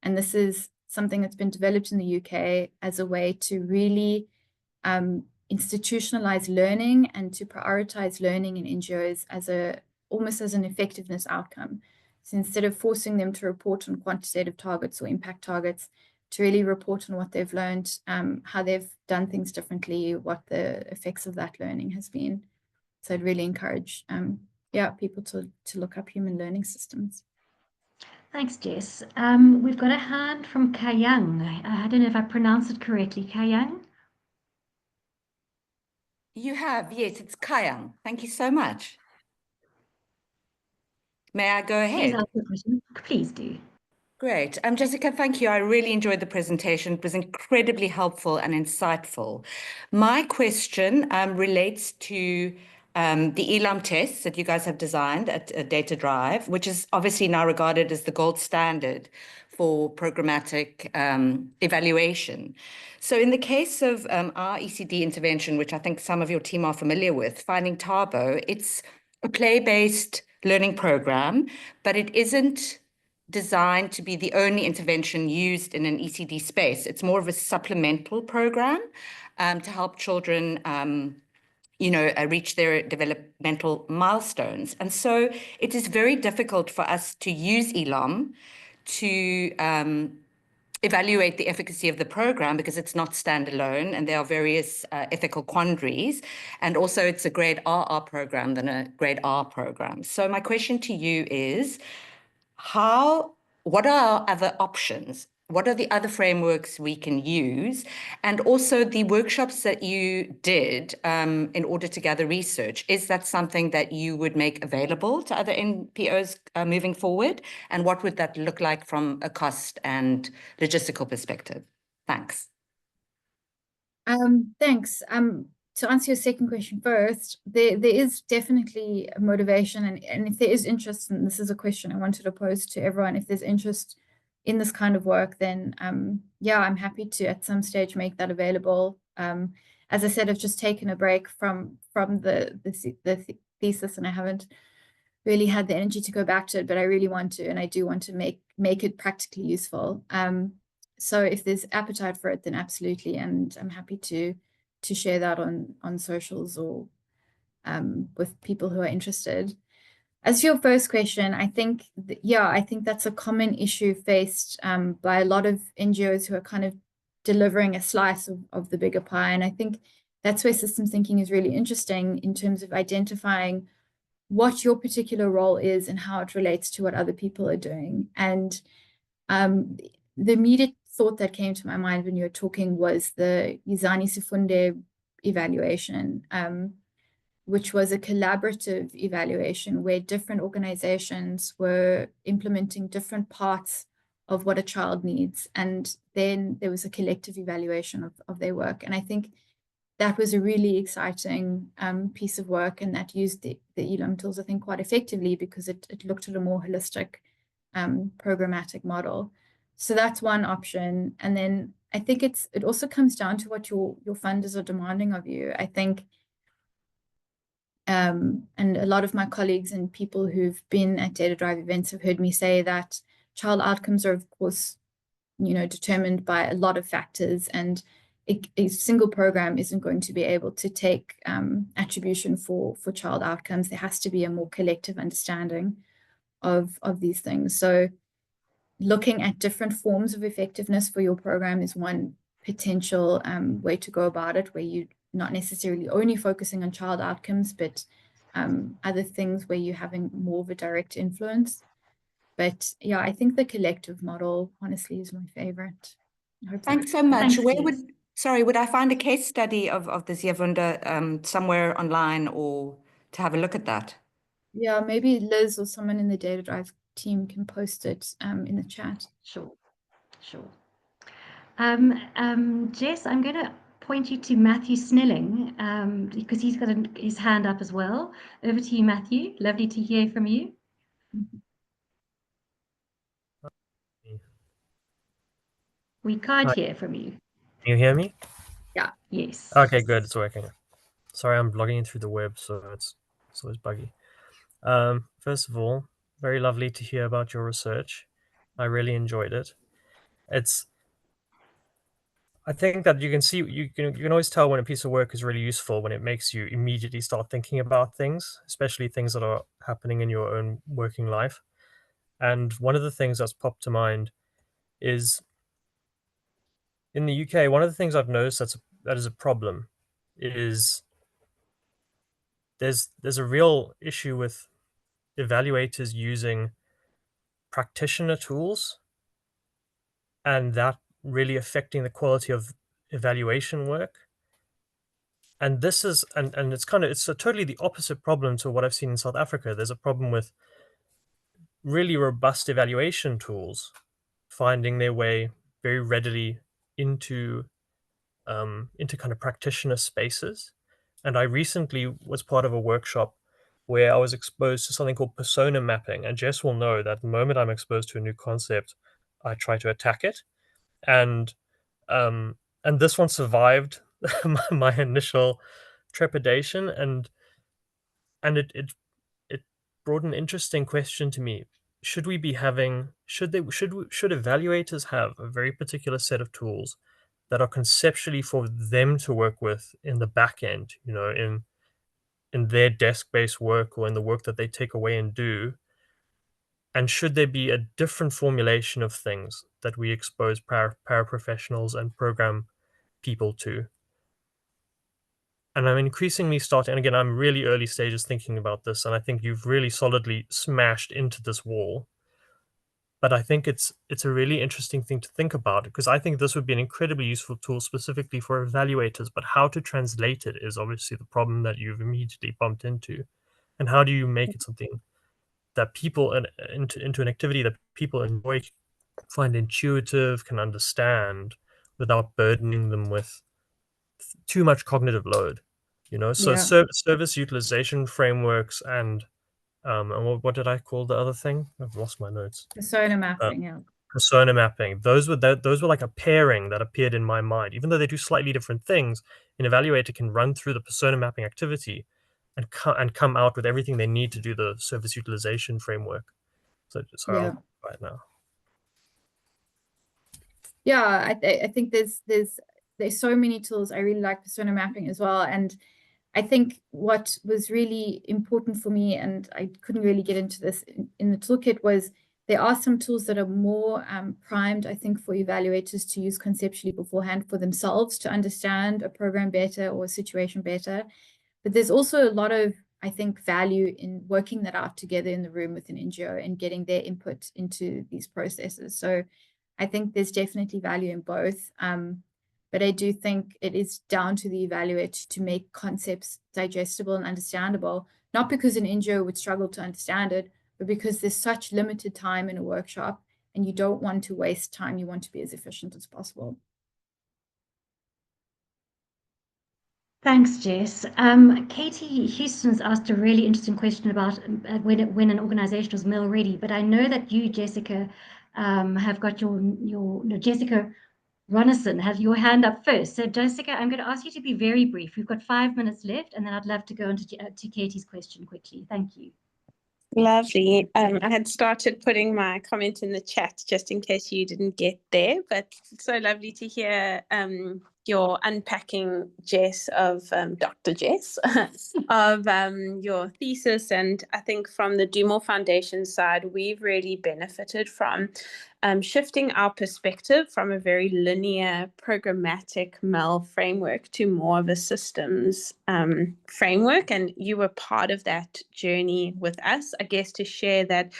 And this is something that's been developed in the UK as a way to really institutionalize learning and to prioritize learning in NGOs as almost as an effectiveness outcome. So instead of forcing them to report on quantitative targets or impact targets, to really report on what they've learned, how they've done things differently, what the effects of that learning has been. So I'd really encourage people to look up human learning systems. Thanks, Jess. We've got a hand from Kayang. I don't know if I pronounced it correctly. Kayang? You have, yes, it's Kayang. Thank you so much. May I go Please ahead? ask your question. Please do. Great. Jessica, thank you. I really enjoyed the presentation. It was incredibly helpful and insightful. My question relates to the ELAM tests that you guys have designed at Data Drive, which is obviously now regarded as the gold standard for programmatic evaluation. So in the case of our ECD intervention, which I think some of your team are familiar with, Finding Tabo, it's a play-based learning program, but it isn't designed to be the only intervention used in an ECD space. It's more of a supplemental program to help children reach their developmental milestones. And so it is very difficult for us to use ELAM to evaluate the efficacy of the program because it's not standalone and there are various ethical quandaries. And also it's a grade RR program than a grade R program. So my question to you is, what are our other options? What are the other frameworks we can use? And also the workshops that you did in order to gather research, is that something that you would make available to other NPOs moving forward? And what would that look like from a cost and logistical perspective? Thanks. Thanks. To answer your second question first, there is definitely a motivation, and if there is interest, and this is a question I wanted to pose to everyone, if there's interest in this kind of work, then I'm happy to at some stage make that available. As I said, I've just taken a break from the thesis, and I haven't really had the energy to go back to it, but I really want to, and I do want to make it practically useful. So if there's appetite for it, then absolutely, and I'm happy to share that on socials or with people who are interested. As for your first question, I think that's a common issue faced by a lot of NGOs who are kind of delivering a slice of the bigger pie. And I think that's where systems thinking is really interesting in terms of identifying what your particular role is and how it relates to what other people are doing. And the immediate thought that came to my mind when you were talking was the Izani Sifunde evaluation, which was a collaborative evaluation where different organizations were implementing different parts of what a child needs. And then there was a collective evaluation of their work. And I think that was a really exciting piece of work, and that used the ELAM tools, I think, quite effectively, because it looked at a more holistic programmatic model. So that's one option. And then I think it also comes down to what your funders are demanding of you. I think, and a lot of my colleagues and people who've been at Data Drive events have heard me say that child outcomes are, of course, determined by a lot of factors, and a single program isn't going to be able to take attribution for child outcomes. There has to be a more collective understanding of these things. So looking at different forms of effectiveness for your program is one potential way to go about it, where you're not necessarily only focusing on child outcomes, but other things where you're having more of a direct influence. But yeah, I think the collective model, honestly, is my favorite. Thanks so much. Thanks, would I find a case study of this Yavunda somewhere online, or to have a look at that? Yeah, maybe Liz or someone in the Data Drive team can post it in the chat. Sure. Jess, I'm going to point you to Matthew Snelling, because he's got his hand up as well. Over to you, Matthew. Lovely to hear from you. We can't hear from you. Can you hear me? Yeah. Yes. Okay, good. It's working. Sorry, I'm logging in through the web, so it's always buggy. First of all, very lovely to hear about your research. I really enjoyed it. I think that you can always tell when a piece of work is really useful when it makes you immediately start thinking about things, especially things that are happening in your own working life. And one of the things that's popped to mind is in the UK, one of the things I've noticed that is a problem is there's a real issue with evaluators using practitioner tools, and that really affecting the quality of evaluation work. And this is and it's totally the opposite problem to what I've seen in South Africa. There's a problem with really robust evaluation tools finding their way very readily into kind of practitioner spaces. And I recently was part of a workshop where I was exposed to something called persona mapping. And Jess will know that the moment I'm exposed to a new concept, I try to attack it. And this one survived my initial trepidation, and it brought an interesting question to me. Should we be having should evaluators have a very particular set of tools that are conceptually for them to work with in the back end, in their desk-based work or in the work that they take away and do? And should there be a different formulation of things that we expose paraprofessionals and program people to? And I'm increasingly starting, and again, I'm really early stages thinking about this, and I think you've really solidly smashed into this wall. But I think it's a really interesting thing to think about, because I think this would be an incredibly useful tool specifically for evaluators, but how to translate it is obviously the problem that you've immediately bumped into. And how do you make it something that people, into an activity that people enjoy, find intuitive, can understand, without burdening them with too much cognitive load? So Yeah. service utilization frameworks and what did I call the other thing? I've lost my notes. Persona mapping, yeah. Persona mapping. Those were like a pairing that appeared in my mind. Even though they do slightly different things, an evaluator can run through the persona mapping activity and come out with everything they need to do the service utilization framework. So Yeah. I'll right now. Yeah, I think there's so many tools. I really like persona mapping as well. And I think what was really important for me, and I couldn't really get into this in the toolkit, was there are some tools that are more primed, I think, for evaluators to use conceptually beforehand for themselves to understand a program better or a situation better. But there's also a lot of, I think, value in working that out together in the room with an NGO and getting their input into these processes. So I think there's definitely value in both. But I do think it is down to the evaluator to make concepts digestible and understandable, not because an NGO would struggle to understand it, but because there's such limited time in a workshop and you don't want to waste time. You want to be as efficient as possible. Thanks, Jess. Katie Houston's asked a really interesting question about when an organisation was MEL ready, but I know that you, Jessica, have got Jessica Ronison has your hand up first. So Jessica, I'm going to ask you to be very brief. We've got 5 minutes left, and then I'd love to go on to Katie's question quickly. Thank you. Lovely. I had started putting my comment in the chat just in case you didn't get there, but it's so lovely to hear your unpacking, Jess, of Dr. Jess, of your thesis. And I think from the Do More Foundation side, we've really benefited from shifting our perspective from a very linear, programmatic MEL framework to more of a systems framework. And you were part of that journey with us, I guess, to share that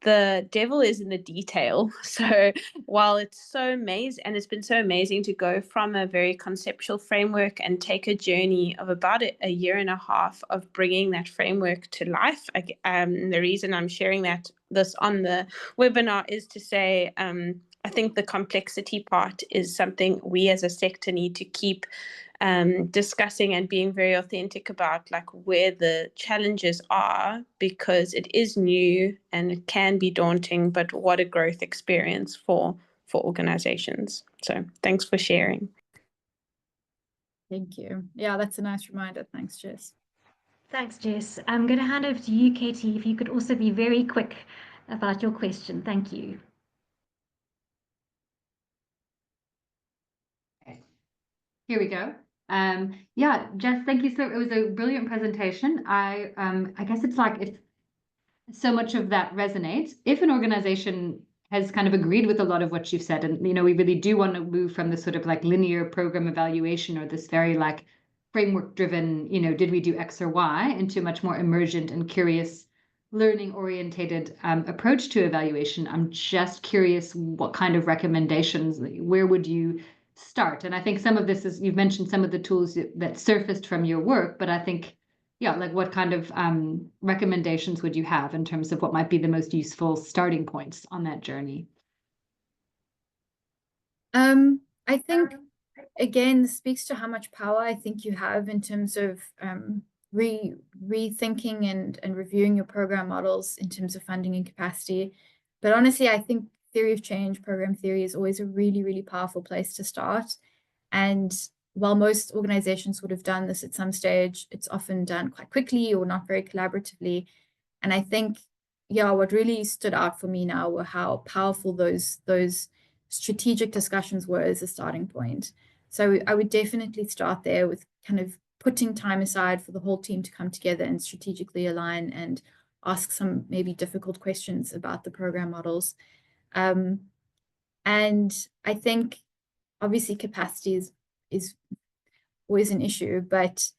the devil is in the detail. So while it's so amazing, and it's been so amazing to go from a very conceptual framework and take a journey of about a year and a half of bringing that framework to life. The reason I'm sharing this on the webinar is to say, I think the complexity part is something we as a sector need to keep discussing and being very authentic about, like where the challenges are, because it is new and it can be daunting, but what a growth experience for organizations. So thanks for sharing. Thank you. Yeah, that's a nice reminder. Thanks, Jess. Thanks, Jess. I'm going to hand over to you, Katie, if you could also be very quick about your question. Thank you. Here we go. Yeah, Jess, thank you. So it was a brilliant presentation. I guess it's like if so much of that resonates, if an organization has kind of agreed with a lot of what you've said, and we really do want to move from this sort of like linear program evaluation or this very like framework driven, did we do X or Y, into a much more emergent and curious learning orientated approach to evaluation. I'm just curious what kind of recommendations, where would you start? And I think some of this is, you've mentioned some of the tools that surfaced from your work, but I think, yeah, like what kind of recommendations would you have in terms of what might be the most useful starting points on that journey? I think, again, this speaks to how much power I think you have in terms of rethinking and reviewing your program models in terms of funding and capacity. But honestly, I think theory of change, program theory, is always a really, really powerful place to start. And while most organizations would have done this at some stage, it's often done quite quickly or not very collaboratively. And I think, yeah, what really stood out for me now were how powerful those strategic discussions were as a starting point. So I would definitely start there with kind of putting time aside for the whole team to come together and strategically align and ask some maybe difficult questions about the program models. And I think obviously capacity is always an issue, but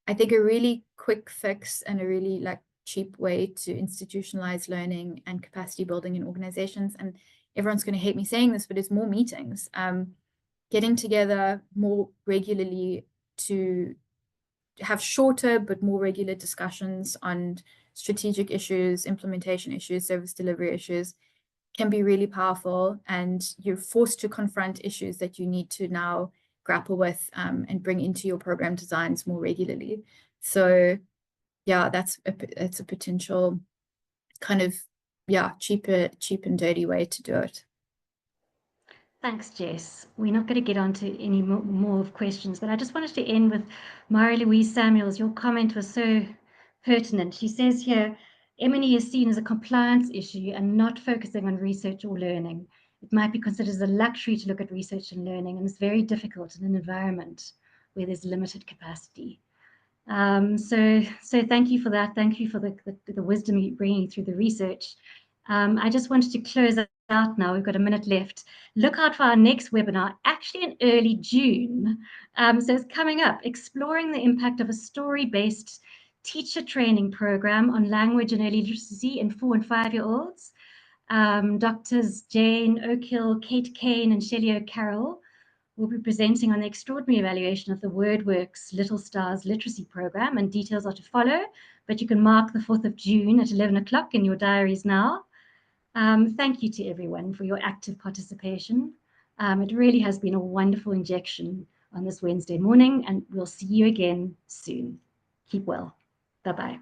I think a really quick fix and a really like cheap way to institutionalize learning and capacity building in organizations, and everyone's going to hate me saying this, but it's more meetings, getting together more regularly to have shorter but more regular discussions on strategic issues, implementation issues, service delivery issues can be really powerful, and you're forced to confront issues that you need to now grapple with and bring into your program designs more regularly. So yeah, it's a potential kind of, yeah, cheap and dirty way to do it. Thanks, Jess. We're not going to get on to any more questions, but I just wanted to end with Marie-Louise Samuels. Your comment was so pertinent. She says here, M&E is seen as a compliance issue and not focusing on research or learning. It might be considered as a luxury to look at research and learning, and it's very difficult in an environment where there's limited capacity. So thank you for that. Thank you for the wisdom you're bringing through the research. I just wanted to close out now. We've got a minute left. Look out for our next webinar, actually in early June. So it's coming up, exploring the impact of a story-based teacher training program on language and early literacy in 4- and 5-year-olds. Doctors Jane Oakhill, Kate Kane, and Shelley O'Carroll will be presenting on the extraordinary evaluation of the WordWorks Little Stars Literacy Program, and details are to follow, but you can mark the 4th of June at 11 o'clock in your diaries now. Thank you to everyone for your active participation. It really has been a wonderful injection on this Wednesday morning, and we'll see you again soon. Keep well. Bye-bye.